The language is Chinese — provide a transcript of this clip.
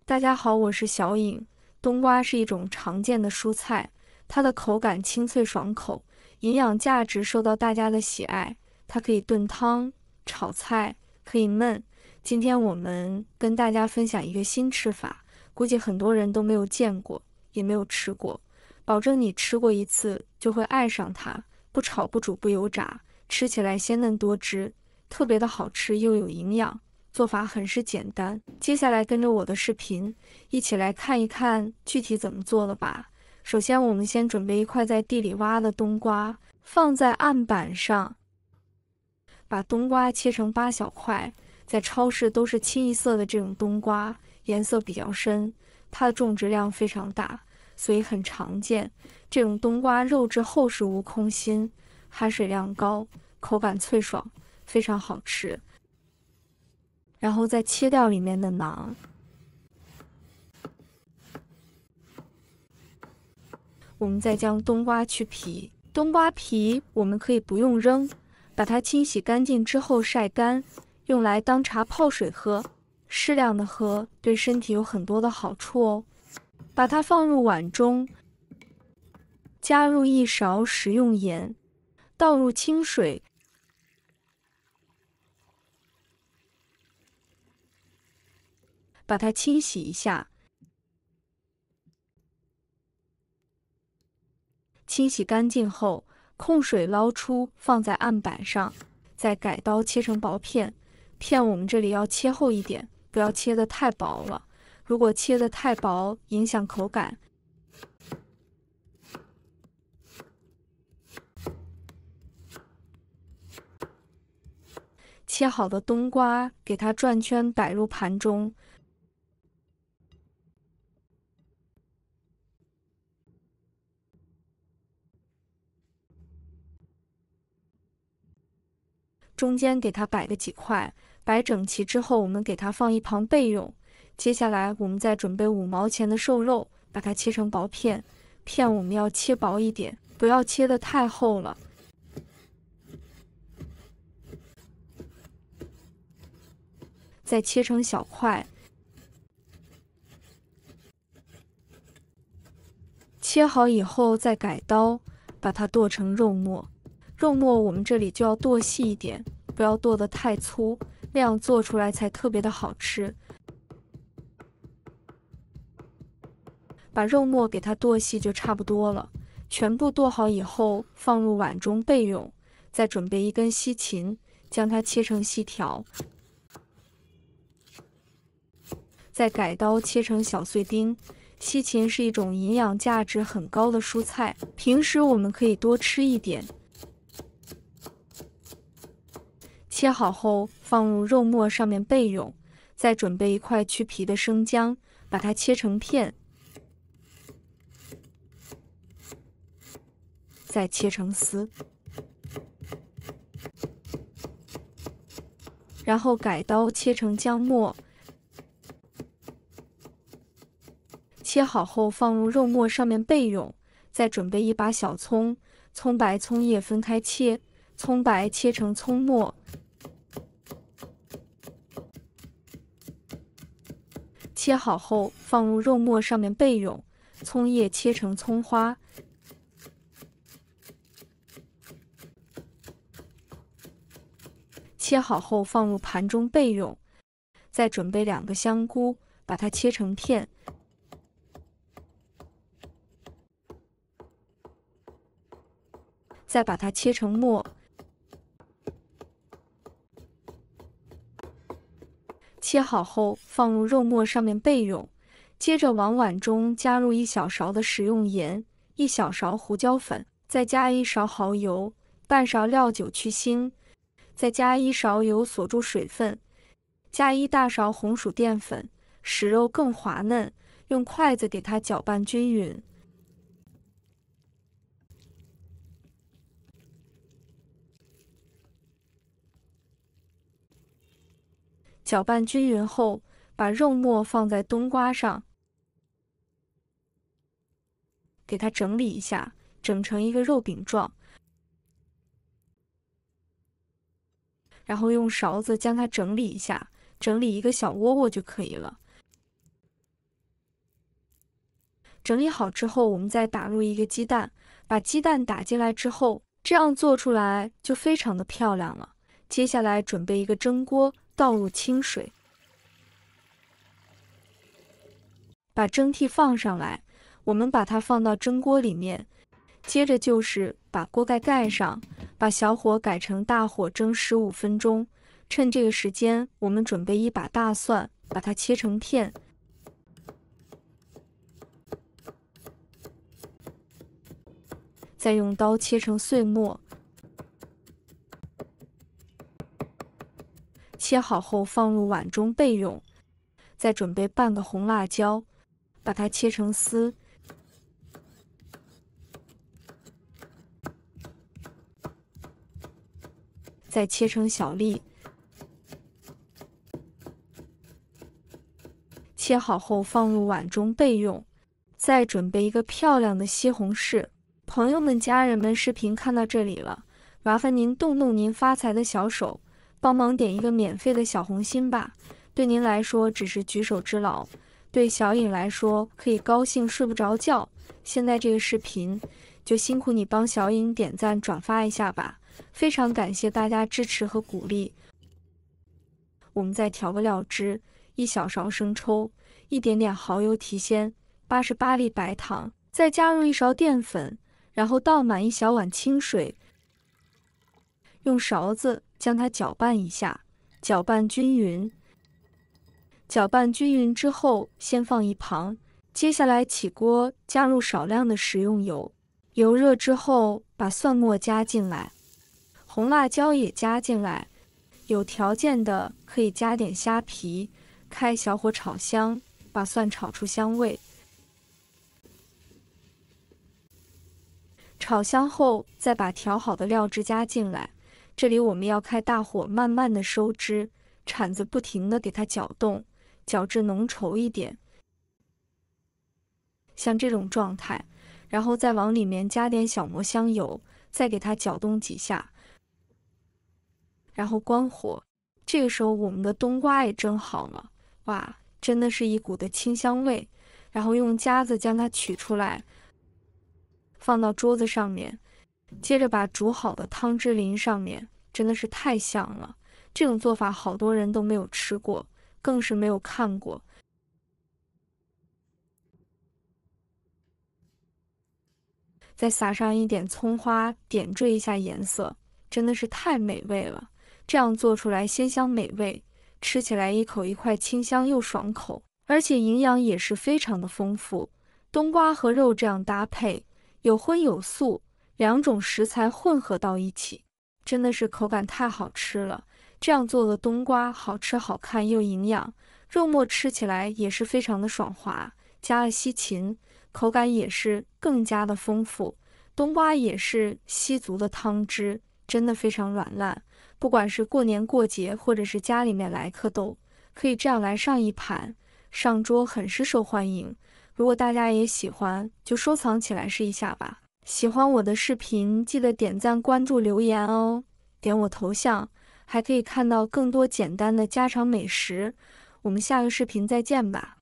大家好，我是小颖。冬瓜是一种常见的蔬菜，它的口感清脆爽口，营养价值受到大家的喜爱。它可以炖汤、炒菜，可以焖。今天我们跟大家分享一个新吃法，估计很多人都没有见过，也没有吃过，保证你吃过一次就会爱上它。不炒、不煮、不油炸，吃起来鲜嫩多汁，特别的好吃又有营养。做法很是简单，接下来跟着我的视频，一起来看一看具体怎么做了吧。首先，我们先准备一块在地里挖的冬瓜，放在案板上，把冬瓜切成8小块。在超市都是清一色的这种冬瓜，颜色比较深，它的种植量非常大，所以很常见。这种冬瓜肉质厚实无空心，含水量高，口感脆爽，非常好吃。然后再切掉里面的囊，我们再将冬瓜去皮。冬瓜皮我们可以不用扔，把它清洗干净之后晒干，用来当茶泡水喝，适量的喝，对身体有很多的好处哦。把它放入碗中，加入1勺食用盐，倒入清水，把它清洗一下。清洗干净后，控水捞出，放在案板上，再改刀切成薄片。片我们这里要切厚一点，不要切得太薄了。如果切得太薄，影响口感。切好的冬瓜，给它转圈摆入盘中。中间给它摆个几块，摆整齐之后，我们给它放一旁备用。接下来我们再准备5毛钱的瘦肉，把它切成薄片，片我们要切薄一点，不要切得太厚了。再切成小块，切好以后再改刀，把它剁成肉末。肉末我们这里就要剁细一点，不要剁得太粗，那样做出来才特别的好吃。把肉末给它剁细就差不多了。全部剁好以后，放入碗中备用。再准备1根西芹，将它切成细条，再改刀切成小碎丁。西芹是一种营养价值很高的蔬菜，平时我们可以多吃一点。切好后放入肉末上面备用。再准备1块去皮的生姜，把它切成片，再切成丝，然后改刀切成姜末。切好后放入肉末上面备用。再准备1把小葱，葱白葱叶分开切，葱白切成葱末。切好后放入肉末上面备用。葱叶切成葱花，切好后放入盘中备用。再准备2个香菇，把它切成片，再把它切成末。切好后放入肉末上面备用。接着往碗中加入1小勺的食用盐，1小勺胡椒粉，再加1勺蚝油，半勺料酒去腥，再加1勺油锁住水分，加1大勺红薯淀粉，使肉更滑嫩。用筷子给它搅拌均匀。搅拌均匀后，把肉末放在冬瓜上，给它整理一下，整成一个肉饼状，然后用勺子将它整理一下，整理一个小窝窝就可以了。整理好之后，我们再打入一个鸡蛋，把鸡蛋打进来之后，这样做出来就非常的漂亮了。接下来准备一个蒸锅，倒入清水，把蒸屉放上来，我们把它放到蒸锅里面。接着就是把锅盖盖上，把小火改成大火蒸15分钟。趁这个时间，我们准备一把大蒜，把它切成片，再用刀切成碎末。切好后放入碗中备用。再准备半个红辣椒，把它切成丝。再切成小粒。切好后放入碗中备用。再准备一个漂亮的西红柿。朋友们、家人们，视频看到这里了，麻烦您动动您发财的小手，帮忙点一个免费的小红心吧。对您来说只是举手之劳，对小颖来说可以高兴睡不着觉。现在这个视频就辛苦你帮小颖点赞转发一下吧，非常感谢大家支持和鼓励。我们再调个料汁，1小勺生抽，一点点蚝油提鲜，88粒白糖，再加入1勺淀粉，然后倒满1小碗清水，用勺子将它搅拌一下，搅拌均匀。搅拌均匀之后，先放一旁。接下来起锅，加入少量的食用油，油热之后，把蒜末加进来，红辣椒也加进来。有条件的可以加点虾皮，开小火炒香，把蒜炒出香味。炒香后，再把调好的料汁加进来。这里我们要开大火，慢慢的收汁，铲子不停的给它搅动，搅至浓稠一点，像这种状态。然后再往里面加点小磨香油，再给它搅动几下，然后关火。这个时候我们的冬瓜也蒸好了，哇，真的是一股的清香味。然后用夹子将它取出来，放到桌子上面，接着把煮好的汤汁淋上面，真的是太香了。这种做法好多人都没有吃过，更是没有看过。再撒上一点葱花，点缀一下颜色，真的是太美味了。这样做出来鲜香美味，吃起来一口一块，清香又爽口，而且营养也是非常的丰富。冬瓜和肉这样搭配，有荤有素，两种食材混合到一起，真的是口感太好吃了。这样做的冬瓜好吃好看又营养，肉末吃起来也是非常的爽滑，加了西芹，口感也是更加的丰富。冬瓜也是吸足的汤汁，真的非常软烂。不管是过年过节，或者是家里面来客都可以这样来上一盘，上桌很是受欢迎。如果大家也喜欢，就收藏起来试一下吧。喜欢我的视频，记得点赞、关注、留言哦。点我头像，还可以看到更多简单的家常美食。我们下个视频再见吧。